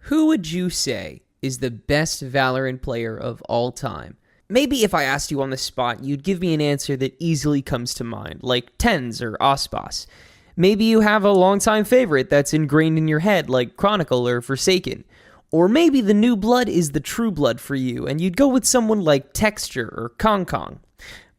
Who would you say is the best Valorant player of all time? Maybe if I asked you on the spot, you'd give me an answer that easily comes to mind, like TenZ or Ospas. Maybe you have a longtime favorite that's ingrained in your head, like Chronicle or Forsaken. Or maybe the new blood is the true blood for you, and you'd go with someone like Texture or Kong Kong.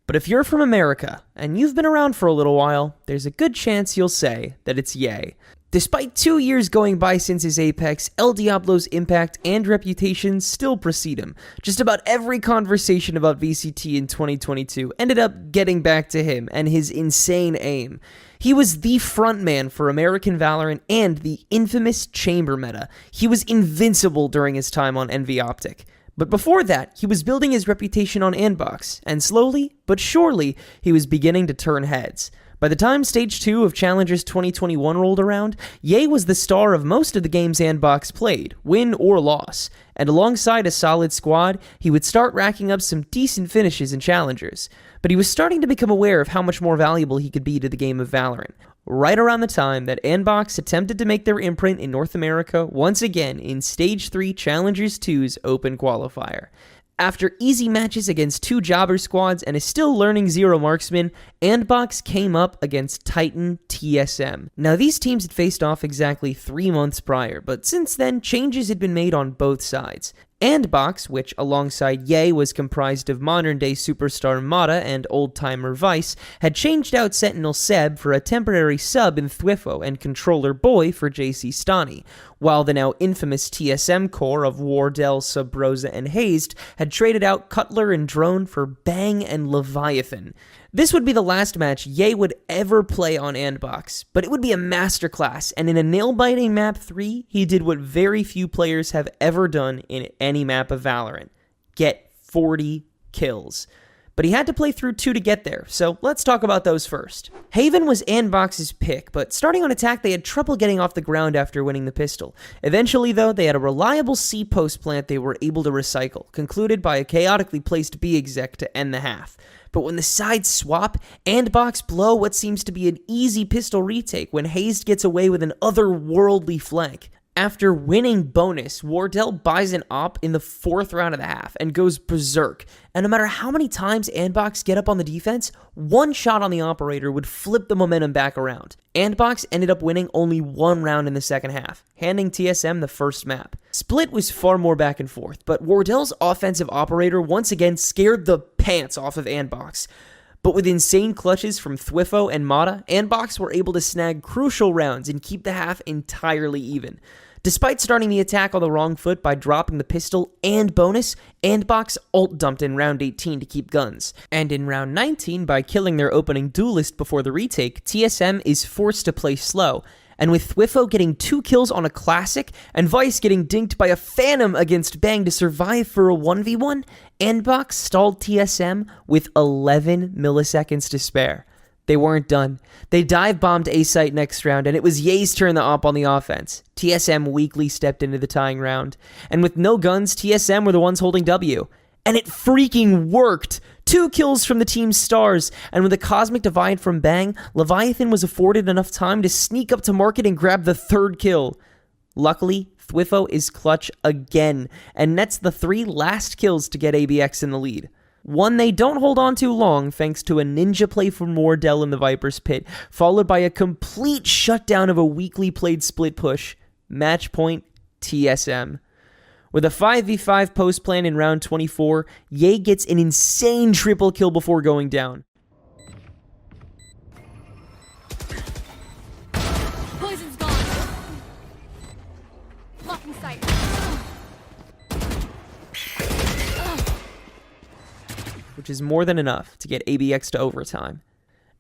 But if you're from America, and you've been around for a little while, there's a good chance you'll say that it's Ye. Despite 2 years going by since his apex, El Diablo's impact and reputation still precede him. Just about every conversation about VCT in 2022 ended up getting back to him and his insane aim. He was the frontman for American Valorant and the infamous chamber meta. He was invincible during his time on NV Optic. But before that, he was building his reputation on Andbox, and slowly, but surely, he was beginning to turn heads. By the time Stage 2 of Challengers 2021 rolled around, Ye was the star of most of the games Andbox played, win or loss, and alongside a solid squad, he would start racking up some decent finishes in Challengers. But he was starting to become aware of how much more valuable he could be to the game of Valorant. Right around the time that Andbox attempted to make their imprint in North America once again in Stage 3 Challengers 2's Open Qualifier. After easy matches against two jobber squads and a still learning Zero Marksman, Andbox came up against Titan TSM. Now these teams had faced off exactly 3 months prior, but since then changes had been made on both sides. Andbox, which alongside Ye was comprised of modern-day superstar Mata and old-timer Vice, had changed out Sentinel Seb for a temporary sub in Thwifo and controller Boy for JC Stani, while the now infamous TSM core of Wardell, Subrosa, and Hazed had traded out Cutler and Drone for Bang and Leviathan. This would be the last match Ye would ever play on Andbox, but it would be a masterclass, and in a nail-biting map 3, he did what very few players have ever done in any map of Valorant: get 40 kills. But he had to play through 2 to get there, so let's talk about those first. Haven was Andbox's pick, but starting on attack they had trouble getting off the ground after winning the pistol. Eventually though, they had a reliable C post plant they were able to recycle, concluded by a chaotically placed B exec to end the half. But when the sides swap, Andbox blow what seems to be an easy pistol retake when Hazed gets away with an otherworldly flank. After winning bonus, Wardell buys an op in the 4th round of the half and goes berserk, and no matter how many times Andbox get up on the defense, one shot on the operator would flip the momentum back around. Andbox ended up winning only 1 round in the second half, handing TSM the first map. Split was far more back and forth, but Wardell's offensive operator once again scared the pants off of Andbox. But with insane clutches from Thwifo and Mata, Andbox were able to snag crucial rounds and keep the half entirely even. Despite starting the attack on the wrong foot by dropping the pistol and bonus, Andbox ult-dumped in round 18 to keep guns. And in round 19, by killing their opening duelist before the retake, TSM is forced to play slow. And with Thwifo getting 2 kills on a classic, and Vice getting dinked by a Phantom against Bang to survive for a 1v1, Andbox stalled TSM with 11 milliseconds to spare. They weren't done. They dive-bombed A-site next round, and it was Ye's turn to op on the offense. TSM weakly stepped into the tying round. And with no guns, TSM were the ones holding W. And it freaking worked! 2 kills from the team's stars, and with a cosmic divide from Bang, Leviathan was afforded enough time to sneak up to market and grab the 3rd kill. Luckily, Thwifo is clutch again, and nets the 3 last kills to get ABX in the lead. One they don't hold on to long thanks to a ninja play from Wardell in the Viper's pit, followed by a complete shutdown of a weakly played split push. Match point, TSM. With a 5v5 post plan in round 24, Ye gets an insane triple kill before going down. Poison's gone. Locking sight. Which is more than enough to get ABX to overtime.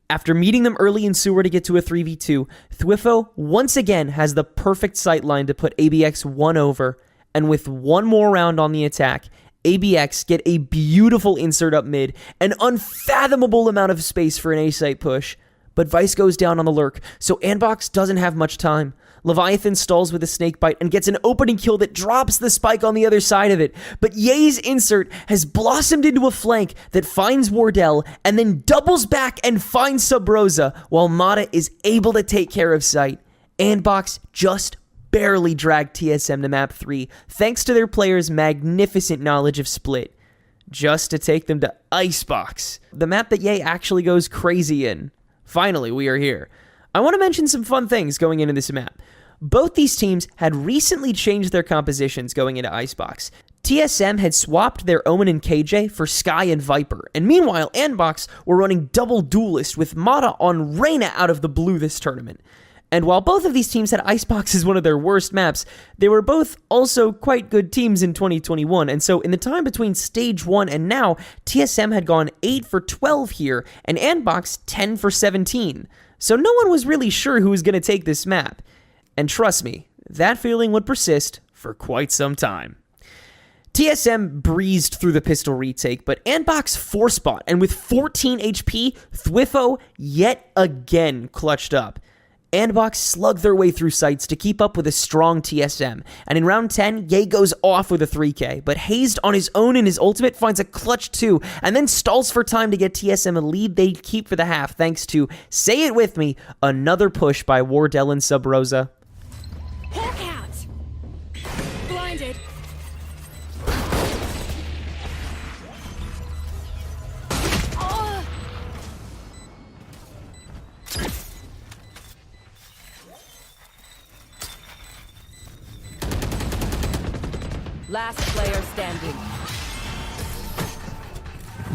After meeting them early in sewer to get to a 3v2, Thwifo once again has the perfect sightline to put ABX 1 over, and with 1 more round on the attack, ABX get a beautiful insert up mid, an unfathomable amount of space for an A-site push. But Vice goes down on the lurk, so Andbox doesn't have much time. Leviathan stalls with a snakebite and gets an opening kill that drops the spike on the other side of it. But Ye's insert has blossomed into a flank that finds Wardell and then doubles back and finds Subrosa, while Mata is able to take care of sight. Andbox just barely dragged TSM to map 3 thanks to their players' magnificent knowledge of Split, just to take them to Icebox, the map that Ye actually goes crazy in. Finally, we are here. I want to mention some fun things going into this map. Both these teams had recently changed their compositions going into Icebox. TSM had swapped their Omen and KJ for Skye and Viper, and meanwhile, Andbox were running double Duelist with Mata on Reyna out of the blue this tournament. And while both of these teams had Icebox as one of their worst maps, they were both also quite good teams in 2021, and so in the time between Stage 1 and now, TSM had gone 8 for 12 here, and Andbox 10 for 17. So no one was really sure who was going to take this map. And trust me, that feeling would persist for quite some time. TSM breezed through the pistol retake, but Andbox 4-spot, and with 14 HP, Thwifo yet again clutched up. Andbox slugged their way through sites to keep up with a strong TSM, and in round 10, Ye goes off with a 3k, but Hazed on his own in his ultimate finds a clutch 2, and then stalls for time to get TSM a lead they keep for the half thanks to, say it with me, another push by Wardell and Sub Rosa. Hawk out! Blinded. Oh! Last player standing.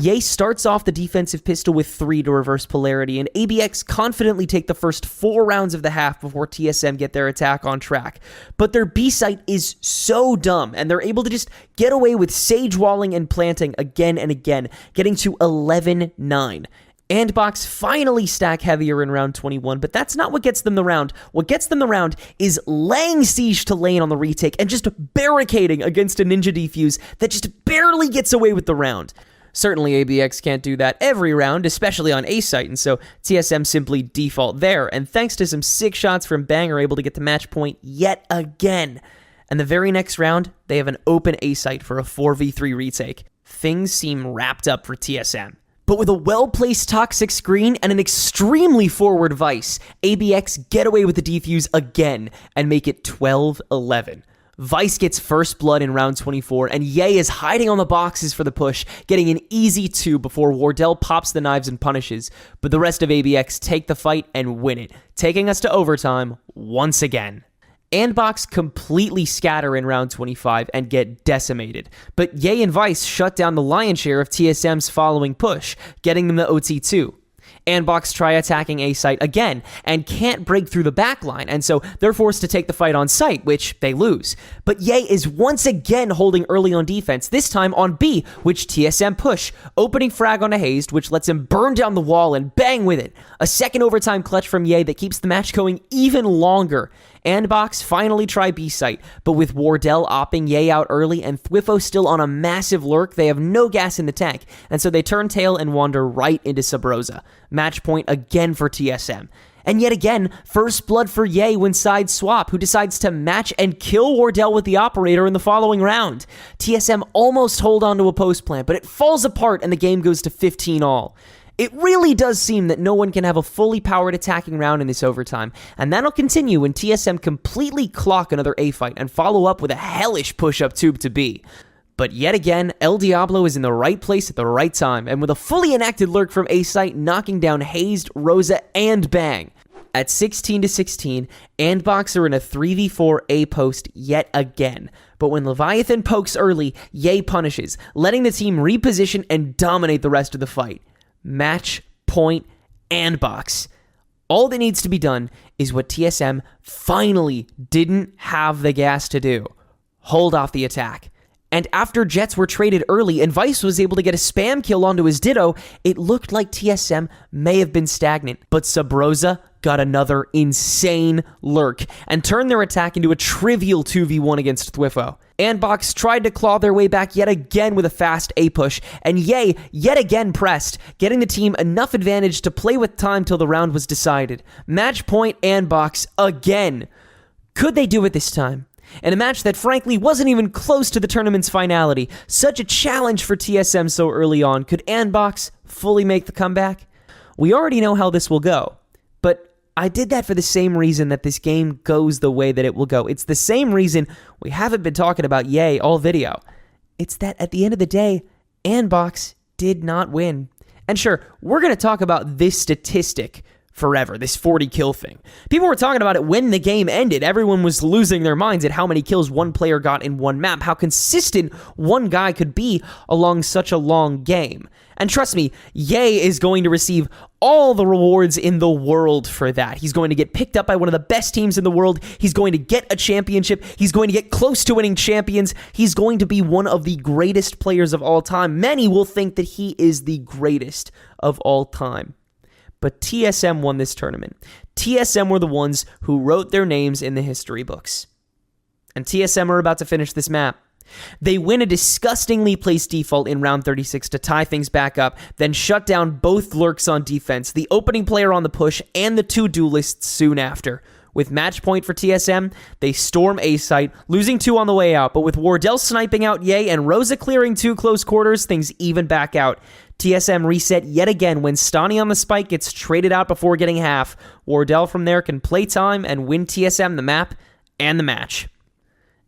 Ye starts off the defensive pistol with 3 to reverse polarity, and ABX confidently take the first 4 rounds of the half before TSM get their attack on track. But their B site is so dumb, and they're able to just get away with Sage walling and planting again and again, getting to 11-9. Andbox finally stack heavier in round 21, but that's not what gets them the round. What gets them the round is laying siege to lane on the retake and just barricading against a ninja defuse that just barely gets away with the round. Certainly ABX can't do that every round, especially on A site, and so TSM simply default there, and thanks to some sick shots from Bang are able to get to match point yet again. And the very next round, they have an open A site for a 4v3 retake. Things seem wrapped up for TSM. But with a well-placed toxic screen and an extremely forward Vice, ABX get away with the defuse again and make it 12-11. Vice gets first blood in round 24, and Ye is hiding on the boxes for the push, getting an easy 2 before Wardell pops the knives and punishes. But the rest of ABX take the fight and win it, taking us to overtime once again. Andbox completely scatter in round 25 and get decimated, but Ye and Vice shut down the lion's share of TSM's following push, getting them to OT2. Andbox try attacking A site again and can't break through the backline, and so they're forced to take the fight on site, which they lose. But Ye is once again holding early on defense, this time on B, which TSM push, opening frag onto Hazed, which lets him burn down the wall and bang with it. A second overtime clutch from Ye that keeps the match going even longer. Andbox finally try B site, but with Wardell opping Ye out early and Thwifo still on a massive lurk, they have no gas in the tank, and so they turn tail and wander right into Sub Rosa. Match point again for TSM. And yet again, first blood for Ye when side swap, who decides to match and kill Wardell with the operator in the following round. TSM almost hold on to a post plant, but it falls apart and the game goes to 15-all. It really does seem that no one can have a fully powered attacking round in this overtime, and that'll continue when TSM completely clock another A fight and follow up with a hellish push-up tube to B. But yet again, El Diablo is in the right place at the right time, and with a fully enacted lurk from A site knocking down Hazed, Rosa, and Bang. At 16-16, Andbox are in a 3v4 A post yet again. But when Leviathan pokes early, Ye punishes, letting the team reposition and dominate the rest of the fight. Match point Andbox. All that needs to be done is what TSM finally didn't have the gas to do. Hold off the attack. And after Jets were traded early and Vice was able to get a spam kill onto his Ditto, it looked like TSM may have been stagnant. But Sub Rosa got another insane lurk and turned their attack into a trivial 2v1 against Thwifo. Andbox tried to claw their way back yet again with a fast A push, and Ye yet again pressed, getting the team enough advantage to play with time till the round was decided. Match point Andbox again. Could they do it this time? In a match that frankly wasn't even close to the tournament's finality, such a challenge for TSM so early on, could Andbox fully make the comeback? We already know how this will go, but I did that for the same reason that this game goes the way that it will go. It's the same reason we haven't been talking about Ye all video. It's that at the end of the day, Andbox did not win. And sure, we're going to talk about this statistic forever, this 40 kill thing. People were talking about it when the game ended. Everyone was losing their minds at how many kills one player got in one map, how consistent one guy could be along such a long game. And trust me, Ye is going to receive all the rewards in the world for that. He's going to get picked up by one of the best teams in the world. He's going to get a championship. He's going to get close to winning champions. He's going to be one of the greatest players of all time. Many will think that he is the greatest of all time. But TSM won this tournament. TSM were the ones who wrote their names in the history books. And TSM are about to finish this map. They win a disgustingly placed default in round 36 to tie things back up, then shut down both lurks on defense, the opening player on the push, and the two duelists soon after. With match point for TSM, they storm A site, losing 2 on the way out, but with Wardell sniping out Ye and Rosa clearing 2 close quarters, things even back out. TSM reset yet again when Stani on the spike gets traded out before getting half. Wardell from there can play time and win TSM the map and the match.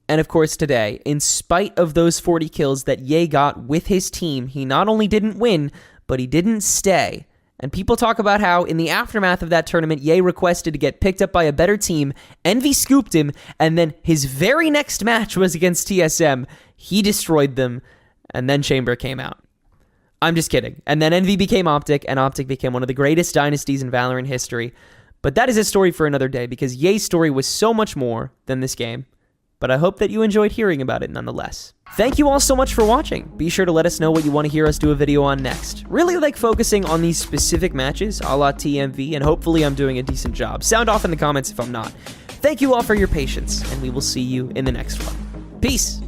And of course today, in spite of those 40 kills that Ye got with his team, he not only didn't win, but he didn't stay. And people talk about how in the aftermath of that tournament, Ye requested to get picked up by a better team, Envy scooped him, and then his very next match was against TSM. He destroyed them, and then Chamber came out. I'm just kidding. And then Envy became Optic, and Optic became one of the greatest dynasties in Valorant history. But that is a story for another day, because Ye's story was so much more than this game. But I hope that you enjoyed hearing about it nonetheless. Thank you all so much for watching. Be sure to let us know what you want to hear us do a video on next. Really like focusing on these specific matches, a la TMV, and hopefully I'm doing a decent job. Sound off in the comments if I'm not. Thank you all for your patience, and we will see you in the next one. Peace!